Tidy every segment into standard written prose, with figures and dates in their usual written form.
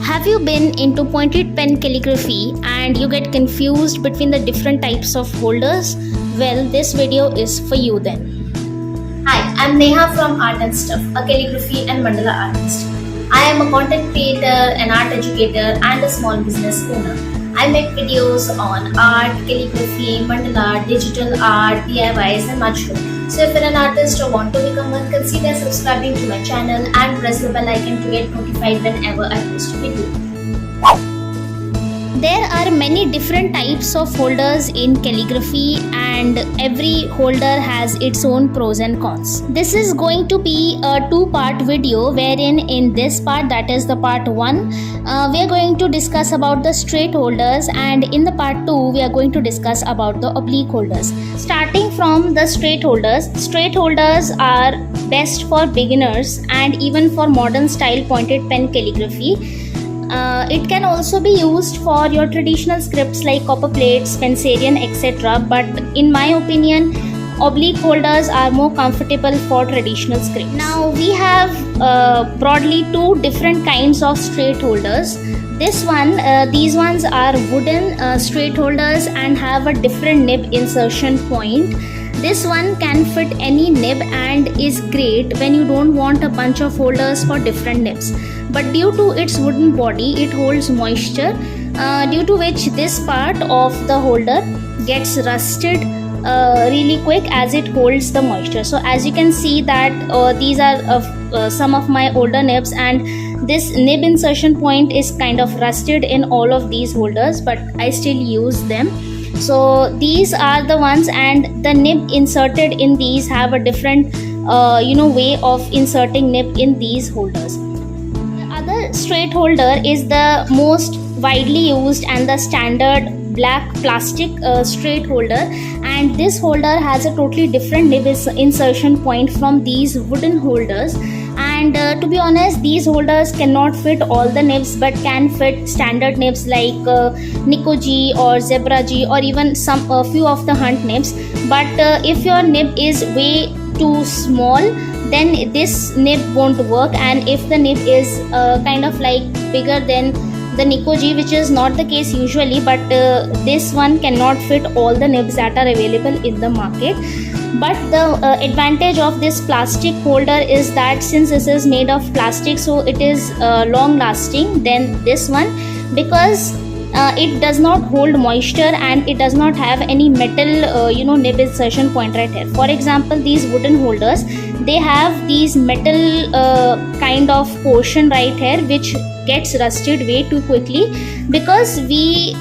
Have you been into pointed pen calligraphy and you get confused between the different types of holders? Well, this video is for you then. Hi, I'm Neha from Art and Stuff, a calligraphy and mandala artist. I am a content creator, an art educator, and a small business owner. I make videos on art, calligraphy, mandala, digital art, DIYs, and much more. So if you're an artist or want to become one, consider subscribing to my channel and press the bell icon to get notified whenever I post a video. There are many different types of holders in calligraphy and every holder has its own pros and cons. This is going to be a two-part video wherein in this part, that is the part 1, we are going to discuss about the straight holders, and in the part 2 we are going to discuss about the oblique holders. Starting from the straight holders are best for beginners and even for modern style pointed pen calligraphy. It can also be used for your traditional scripts like copper plates, pensarian, etc. But in my opinion, oblique holders are more comfortable for traditional scripts. Now we have broadly two different kinds of straight holders. These ones are wooden straight holders and have a different nib insertion point. This one can fit any nib and is great when you don't want a bunch of holders for different nibs. But due to its wooden body, it holds moisture, due to which this part of the holder gets rusted really quick as it holds the moisture. So as you can see that these are some of my older nibs, and this nib insertion point is kind of rusted in all of these holders, but I still use them. So these are the ones, and the nib inserted in these have a different way of inserting nib in these holders. The other straight holder is the most widely used and the standard black plastic straight holder, and this holder has a totally different nib insertion point from these wooden holders. And to be honest, these holders cannot fit all the nibs but can fit standard nibs like Nico G or Zebra G or even a few of the Hunt nibs. But if your nib is way too small, then this nib won't work, and if the nib is kind of like bigger than the Nico G, which is not the case usually, but this one cannot fit all the nibs that are available in the market. But the advantage of this plastic holder is that since this is made of plastic, so it is long lasting than this one, because it does not hold moisture and it does not have any metal nib insertion point right here. For example, these wooden holders, they have these metal kind of portion right here which gets rusted way too quickly, because we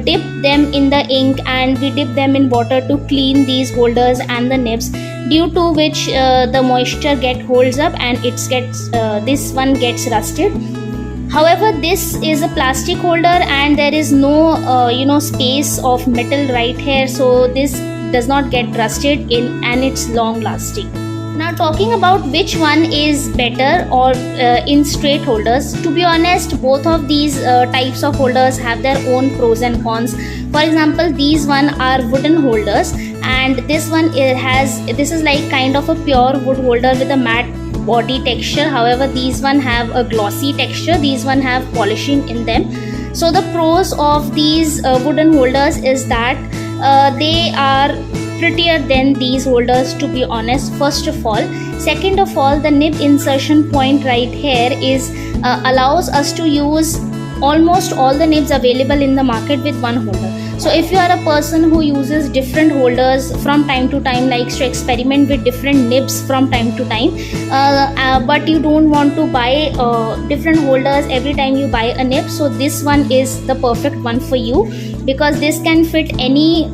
dip them in the ink and we dip them in water to clean these holders and the nibs, due to which the moisture holds up and this one gets rusted. However, this is a plastic holder and there is no space of metal right here, so this does not get rusted in and it's long lasting. Now talking about which one is better or in straight holders, to be honest, both of these types of holders have their own pros and cons. For example, these one are wooden holders, and this one this is like kind of a pure wood holder with a matte body texture. However, these one have a glossy texture, these one have polishing in them. So the pros of these wooden holders is that they are prettier than these holders, to be honest, first of all. Second of all, the nib insertion point right here is allows us to use almost all the nibs available in the market with one holder. So if you are a person who uses different holders from time to time, likes to experiment with different nibs from time to time, but you don't want to buy different holders every time you buy a nib, so this one is the perfect one for you, because this can fit any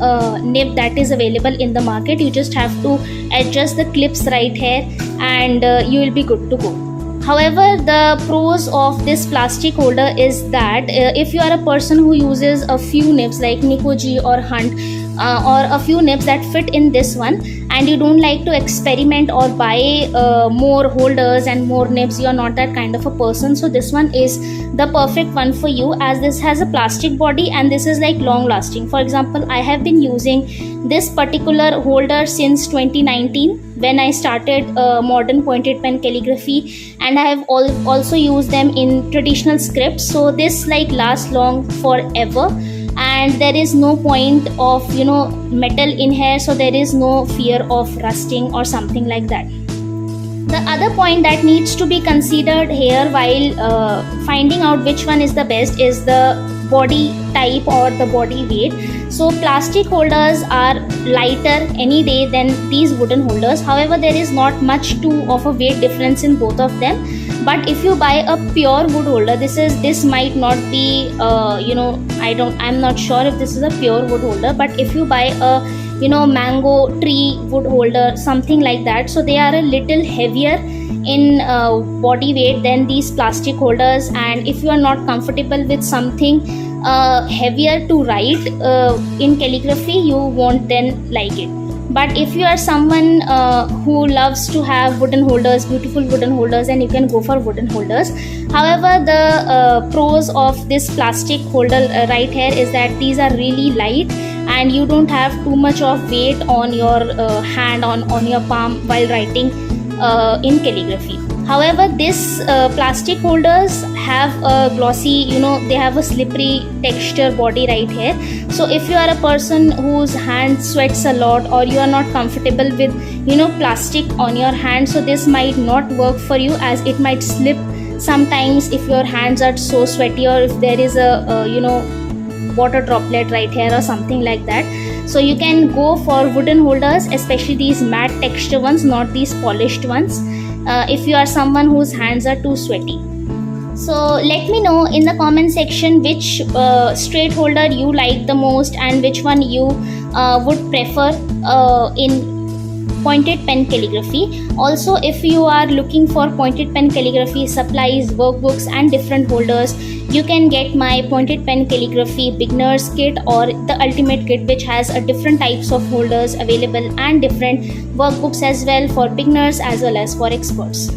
nib that is available in the market. You just have to adjust the clips right here and you will be good to go. However, the pros of this plastic holder is that if you are a person who uses a few nibs like Nico G or Hunt, or a few nibs that fit in this one, and you don't like to experiment or buy more holders and more nibs, you are not that kind of a person, so this one is the perfect one for you, as this has a plastic body and this is like long lasting. For example, I have been using this particular holder since 2019 when I started modern pointed pen calligraphy, and I have also used them in traditional scripts, so this like lasts long forever, and there is no point of metal in here, so there is no fear of rusting or something like that. The other point that needs to be considered here while finding out which one is the best is the body type or the body weight. So plastic holders are lighter any day than these wooden holders. However, there is not much of a weight difference in both of them. But if you buy a pure wood holder, this might not be I'm not sure if this is a pure wood holder, but if you buy a mango tree wood holder, something like that, so they are a little heavier in body weight than these plastic holders, and if you are not comfortable with something heavier to write in calligraphy, you won't then like it. But if you are someone who loves to have wooden holders, beautiful wooden holders, then you can go for wooden holders. However, the pros of this plastic holder right here is that these are really light and you don't have too much of weight on your hand, on your palm while writing in calligraphy. However, this plastic holders have a glossy, they have a slippery texture body right here. So if you are a person whose hand sweats a lot, or you are not comfortable with plastic on your hand, so this might not work for you, as it might slip sometimes if your hands are so sweaty, or if there is a water droplet right here or something like that. So you can go for wooden holders, especially these matte texture ones, not these polished ones, if you are someone whose hands are too sweaty. So let me know in the comment section which straight holder you like the most and which one you would prefer in pointed pen calligraphy. Also, if you are looking for pointed pen calligraphy supplies, workbooks and different holders, you can get my pointed pen calligraphy beginners kit or the ultimate kit, which has a different types of holders available and different workbooks as well for beginners as well as for experts.